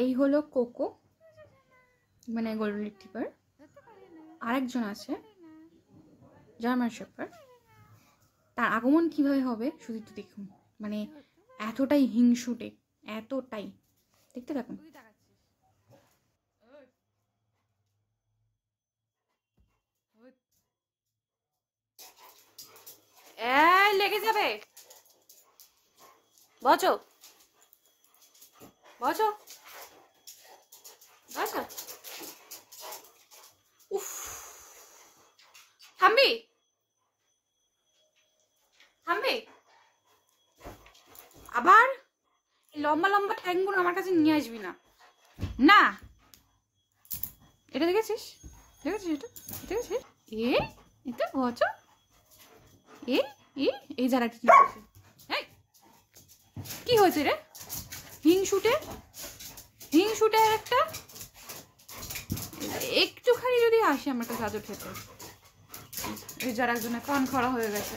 এই হলো কোকো, মানে গোল্ডেন রিট্রিভার। আরেকজন আছে জার্মান শেফার্ড। তার আগমন কিভাবে হবে শুধু একটু দেখুন, মানে এতটাই হিংসুটে, এতটাই। দেখতে থাকুন। লেগে যাবে, বচো বচো বচো। উফ, থামবি থামবি। আবার লম্বা লম্বা ঠ্যাংগুলো আমার কাছে নিয়ে আসবি না। না, এটা দেখেছিস, দেখেছিস এটা দেখেছিস? এটা বচো, এই যারা কি হয়েছে, কি হয়েছে রে? হিংসুটে একটা একটুখানি যদি আসে আমার কাছে গাজর খেতে, এই যারা একজনের কান খাড়া হয়ে গেছে।